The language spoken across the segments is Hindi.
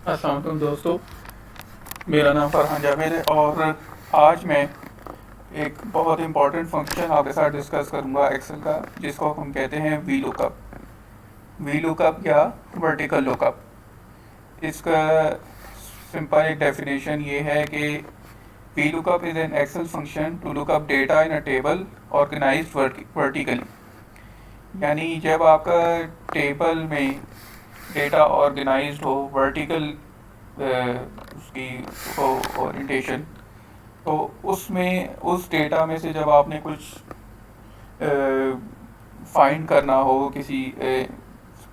अस्सलाम वालेकुम दोस्तों, मेरा नाम फरहान जावेद है और आज मैं एक बहुत इंपॉर्टेंट फंक्शन आपके साथ डिस्कस करूंगा एक्सेल का, जिसको हम कहते हैं वी लुकअप। वी लुकअप या वर्टिकल लुकअप। इसका सिंपल एक डेफिनेशन ये है कि V lookup is an Excel function to look up data in a table organised vertically. यानी जब आपका टेबल में डेटा ऑर्गेनाइज्ड हो वर्टिकल, उसकी हो ओरिएंटेशन, तो उसमें उस डेटा में से जब आपने कुछ फाइंड करना हो किसी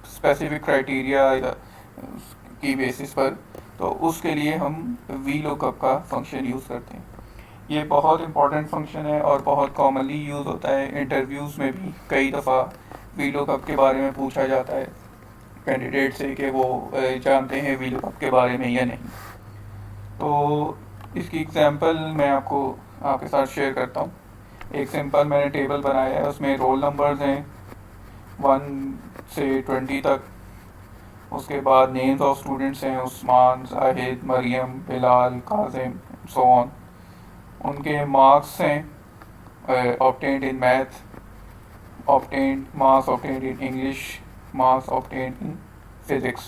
स्पेसिफिक क्राइटेरिया की बेसिस पर, तो उसके लिए हम वी लुकअप का फंक्शन यूज़ करते हैं। ये बहुत इंपॉर्टेंट फंक्शन है और बहुत कॉमनली यूज़ होता है। इंटरव्यूज़ में भी कई दफ़ा वी लुकअप के बारे में पूछा जाता है कैंडिडेट से कि वो जानते हैं वी लुकअप के बारे में या नहीं। तो इसकी एग्जांपल मैं आपके साथ शेयर करता हूँ। एक सिंपल मैंने टेबल बनाया है, उसमें रोल नंबर्स हैं 1 से 20 तक। उसके बाद नेम्स ऑफ स्टूडेंट्स हैं उस्मान, जाहिद, मरियम, बिलाल, काजिम, सो ऑन। उनके मार्क्स हैं obtained in math, obtained marks obtained in English, marks obtained in physics.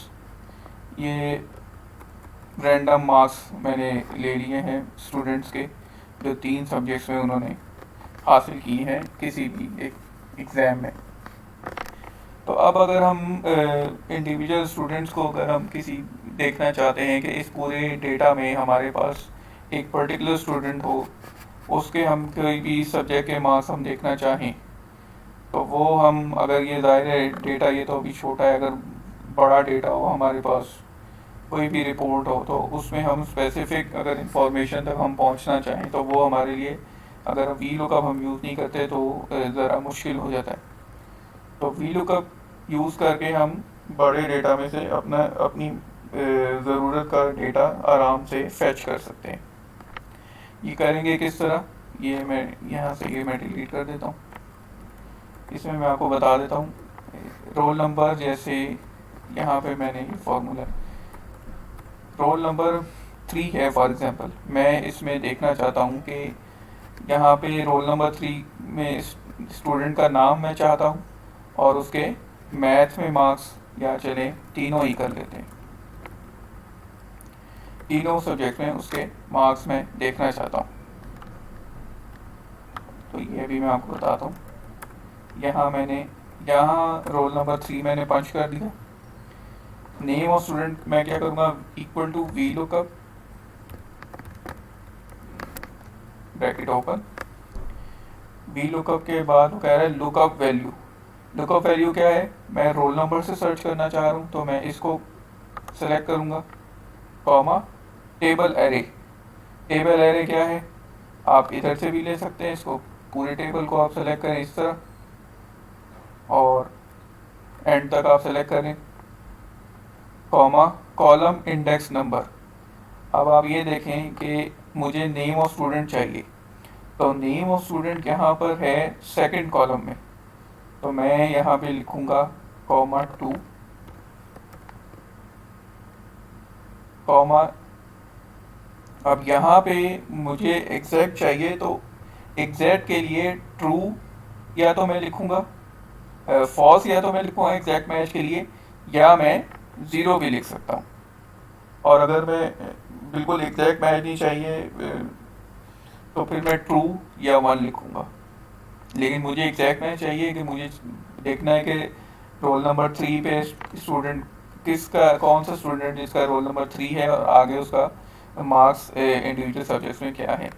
ये रैंडम मार्क्स मैंने ले लिए हैं स्टूडेंट्स के, जो 3 सब्जेक्ट्स में उन्होंने हासिल की हैं किसी भी एक एग्ज़ाम में। तो अब अगर हम इंडिविजुअल स्टूडेंट्स को अगर हम किसी देखना चाहते हैं कि इस पूरे डेटा में हमारे पास एक पर्टिकुलर स्टूडेंट हो, उसके हम कोई भी सब्जेक्ट के मार्क्स हम देखना चाहें, तो वो हम अगर ये ज़ाहिर है डेटा ये तो अभी छोटा है, अगर बड़ा डेटा हो हमारे पास, कोई भी रिपोर्ट हो, तो उसमें हम स्पेसिफिक अगर इंफॉर्मेशन तक हम पहुंचना चाहें तो वो हमारे लिए, अगर वी लुकअप हम यूज़ नहीं करते तो ज़रा मुश्किल हो जाता है। तो वी लुकअप यूज़ करके हम बड़े डेटा में से अपनी ज़रूरत का डेटा आराम से फैच कर सकते हैं। ये करेंगे किस तरह, ये मैं यहाँ से ये मैं डिलीट कर देता हूँ। इसमें मैं आपको बता देता हूँ रोल नंबर, जैसे यहाँ पे मैंने ये फॉर्मूला रोल नंबर 3 है फॉर एग्ज़ाम्पल। मैं इसमें देखना चाहता हूँ कि यहाँ पे रोल नंबर 3 में स्टूडेंट का नाम मैं चाहता हूँ और उसके मैथ में मार्क्स, या चले तीनों ही कर लेते हैं, तीनों सब्जेक्ट में उसके मार्क्स मैं देखना चाहता हूँ। तो ये भी मैं आपको बताता हूँ। यहाँ रोल नंबर 3 मैंने पंच कर दिया। नेम ऑफ स्टूडेंट मैं क्या करूँगा, equal to V lookup, bracket open. V lookup के बाद वो कह रहा है लुकअप वैल्यू। लुकअप वैल्यू क्या है, मैं रोल नंबर से सर्च करना चाह रहा हूँ तो मैं इसको सेलेक्ट करूँगा, comma table array. Table array क्या है, आप इधर से भी ले सकते हैं इसको, पूरे टेबल को आप सेलेक्ट करें इस तरह और एंड तक आप सेलेक्ट करें, कॉमा कॉलम इंडेक्स नंबर। अब आप ये देखें कि मुझे नेम ऑफ स्टूडेंट चाहिए, तो नेम ऑफ स्टूडेंट यहाँ पर है सेकंड कॉलम में, तो मैं यहाँ पे लिखूँगा कॉमा 2, कॉमा। अब यहाँ पे मुझे एग्जैक्ट चाहिए, तो एग्जैक्ट के लिए ट्रू या तो मैं लिखूँगा, फॉल्स या तो मैं लिखूँगा एग्जैक्ट मैच के लिए, या मैं 0 भी लिख सकता हूँ। और अगर मैं बिल्कुल एग्जैक्ट मैच नहीं चाहिए तो फिर मैं ट्रू या 1 लिखूँगा। लेकिन मुझे एग्जैक्ट मैच चाहिए कि मुझे देखना है कि रोल नंबर 3 पे स्टूडेंट किसका, कौन सा स्टूडेंट जिसका रोल नंबर 3 है और आगे उसका मार्क्स इंडिविजुअल सब्जेक्ट्स में क्या है।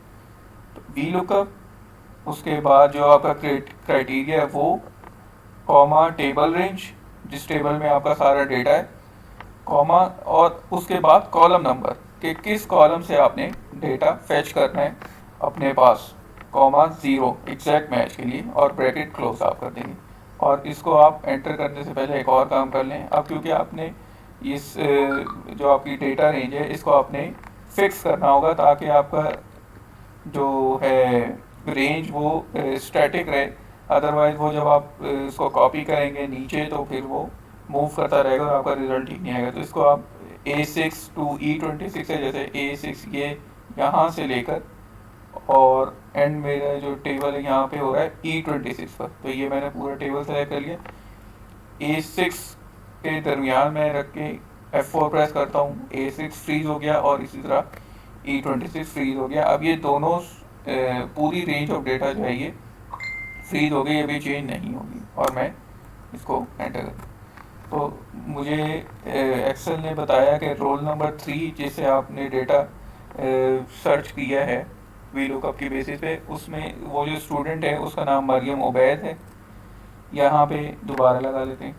तो वी लुकअप, उसके बाद जो आपका क्राइटेरिया है वो, कॉमा टेबल रेंज, जिस टेबल में आपका सारा डेटा है, कॉमा, और उसके बाद कॉलम नंबर कि किस कॉलम से आपने डेटा फैच करना है अपने पास, कॉमा 0 एग्जैक्ट मैच के लिए, और ब्रैकेट क्लोज आप कर देंगे। और इसको आप एंटर करने से पहले एक और काम कर लें। अब क्योंकि आपने इस जो आपकी डेटा रेंज है इसको आपने फिक्स करना होगा ताकि आपका जो है रेंज वो स्टैटिक रहे, अदरवाइज वो जब आप इसको कॉपी करेंगे नीचे तो फिर वो मूव करता रहेगा और आपका रिजल्ट ठीक नहीं आएगा। तो इसको आप A6 to E26 है, जैसे A6 ये यहाँ से लेकर और एंड मेरा जो टेबल है यहाँ पे हो रहा है E26 पर। तो ये मैंने पूरा टेबल सेलेक्ट कर लिया। A6 के दरमियान मैं रख के F4 प्रेस करता हूँ, A6 फ्रीज हो गया और इसी तरह E26 फ्रीज हो गया। अब ये दोनों पूरी रेंज ऑफ डेटा जो है ये फ्रीज हो गई, अभी चेंज नहीं होगी और मैं इसको एंटर कर। तो मुझे एक्सेल ने बताया कि रोल नंबर 3 जिसे आपने डेटा सर्च किया है वी लुकअप की बेसिस पे, उसमें वो जो स्टूडेंट है उसका नाम मरियम उबैद है। यहाँ पे दोबारा लगा लेते हैं।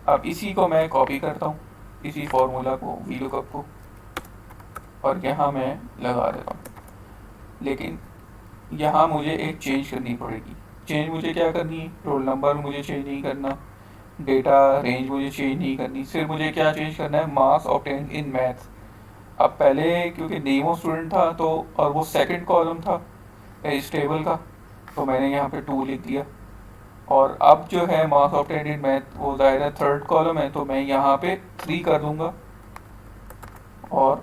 अब इसी को मैं कॉपी करता हूँ, इसी फॉर्मूला को वी लुकअप को, और यहाँ मैं लगा देता हूँ। लेकिन यहाँ मुझे एक चेंज करनी पड़ेगी। चेंज मुझे क्या करनी है? रोल नंबर मुझे चेंज नहीं करना, डेटा रेंज मुझे चेंज नहीं करनी, सिर्फ मुझे क्या चेंज करना है? Marks obtained in maths. अब पहले क्योंकि नेम ऑफ स्टूडेंट था तो, और वो सेकंड कॉलम था इस टेबल का, तो मैंने यहाँ पे 2 लिख दिया। और अब जो है मार्क्स ऑब्टेन्ड इन मैथ वो ज़ाहिर है थर्ड कॉलम है, तो मैं यहाँ पे 3 कर दूँगा और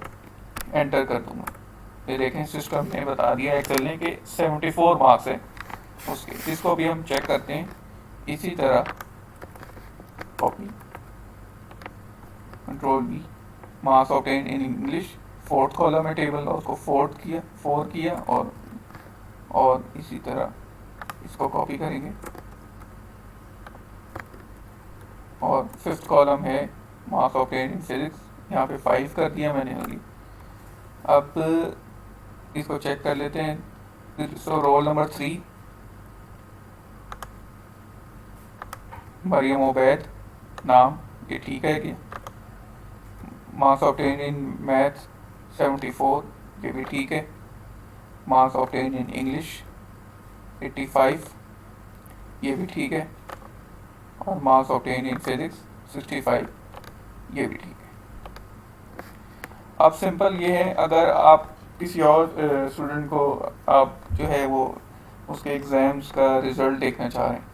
एंटर कर दूँगा। ये देखें सिस्टम ने बता दिया एक्सेल ने कि 74 मार्क्स है उसके। इसको भी हम चेक करते हैं इसी तरह, copy control V, marks obtained in English, fourth column है टेबल का, उसको 4 किया और इसी तरह इसको कॉपी करेंगे और फिफ्थ कॉलम है मार्क्स ऑब्टेन्ड इन फिजिक्स, यहाँ पे 5 कर दिया मैंने अभी। अब इसको चेक कर लेते हैं। So roll number 3 Maryam Ubaid नाम, ये ठीक है कि मार्क्स ऑब्टेन्ड इन मैथ्स 74, ये भी ठीक है। मार्क्स ऑब्टेन्ड इन इंग्लिश 85, ये भी ठीक है। और मार्क्स ऑब्टेन्ड इन फिजिक्स 65, ये भी ठीक है। अब सिंपल ये है, अगर आप किसी और स्टूडेंट को आप जो है वो उसके एग्ज़ाम्स का रिज़ल्ट देखना चाह रहे हैं,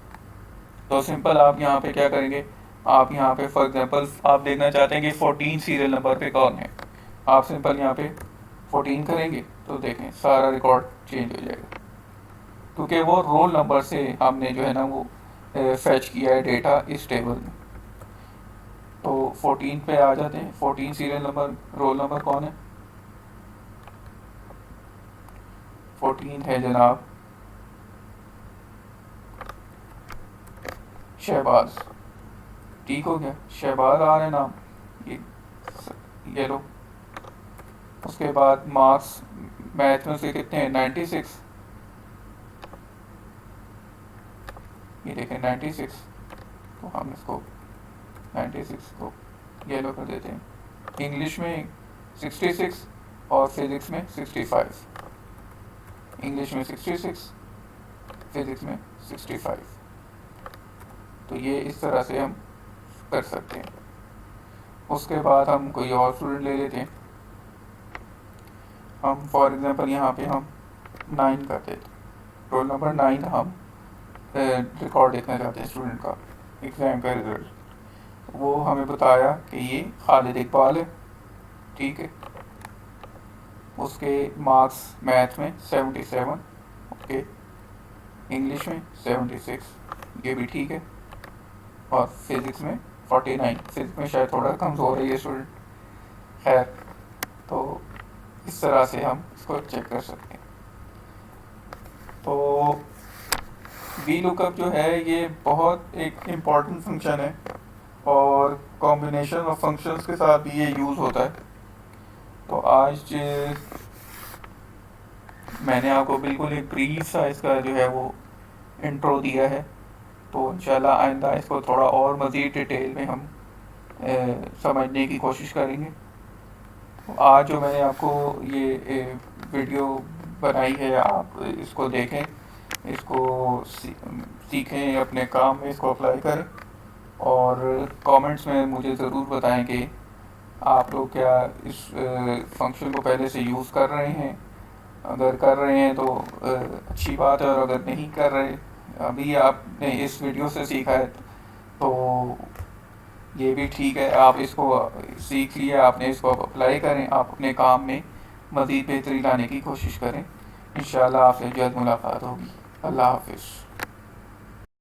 तो सिंपल आप यहाँ पे क्या करेंगे? आप यहाँ पे फॉर एग्जांपल आप देखना चाहते हैं कि 14 सीरियल नंबर पे कौन है, आप सिंपल यहाँ पे 14 करेंगे तो देखें सारा रिकॉर्ड चेंज हो जाएगा, क्योंकि वो रोल नंबर से हमने जो है ना वो फैच किया है डेटा इस टेबल में। तो 14 पे आ जाते हैं। 14 सीरियल नंबर रोल नंबर कौन है? 14 है जनाब शहबाज। ठीक हो गया, शहबाज आ रहे नाम, ये लो। उसके बाद मार्क्स मैथ में से कितने हैं? 96, ये देखें 96, तो हम इसको 96 को येलो कर देते हैं। इंग्लिश में 66 और फिजिक्स में 65, इंग्लिश में 66, फिजिक्स में 65। तो ये इस तरह से हम कर सकते हैं। उसके बाद हम कोई और स्टूडेंट ले लेते हैं। हम फॉर एग्जांपल यहाँ पे हम 9 कर देते हैं, रोल नंबर 9 हम रिकॉर्ड देखना चाहते हैं स्टूडेंट का, एग्ज़ाम का रिज़ल्ट। वो हमें बताया कि ये खालिद इकबाल है, ठीक है। उसके मार्क्स मैथ में 77, ओके, इंग्लिश में 76, ये भी ठीक है, और फिज़िक्स में 49। फिज़िक्स में शायद थोड़ा कमज़ोर है ये स्टूडेंट, खैर। तो इस तरह से हम इसको चेक कर सकते हैं। तो वी लुकअप जो है ये बहुत एक इम्पॉर्टेंट फंक्शन है और कॉम्बिनेशन ऑफ फंक्शंस के साथ भी ये यूज़ होता है। तो आज मैंने आपको बिल्कुल एक ब्रीफ सा इसका जो है वो इंट्रो दिया है, तो इंशाल्लाह आइंदा इसको थोड़ा और मज़ीद डिटेल में हम समझने की कोशिश करेंगे। तो आज जो मैंने आपको ये वीडियो बनाई है, आप इसको देखें, इसको सीखें, अपने काम में इसको अप्लाई करें और कमेंट्स में मुझे ज़रूर बताएं कि आप लोग क्या इस फंक्शन को पहले से यूज़ कर रहे हैं। अगर कर रहे हैं तो अच्छी बात है, और अगर नहीं कर रहे, अभी आपने इस वीडियो से सीखा है, तो ये भी ठीक है, आप इसको सीख लिया, आपने इसको अप्लाई करें, आप अपने काम में मज़ीद बेहतरी लाने की कोशिश करें। इंशाल्लाह आपसे जल्द मुलाकात होगी। अल्लाह हाफिज़।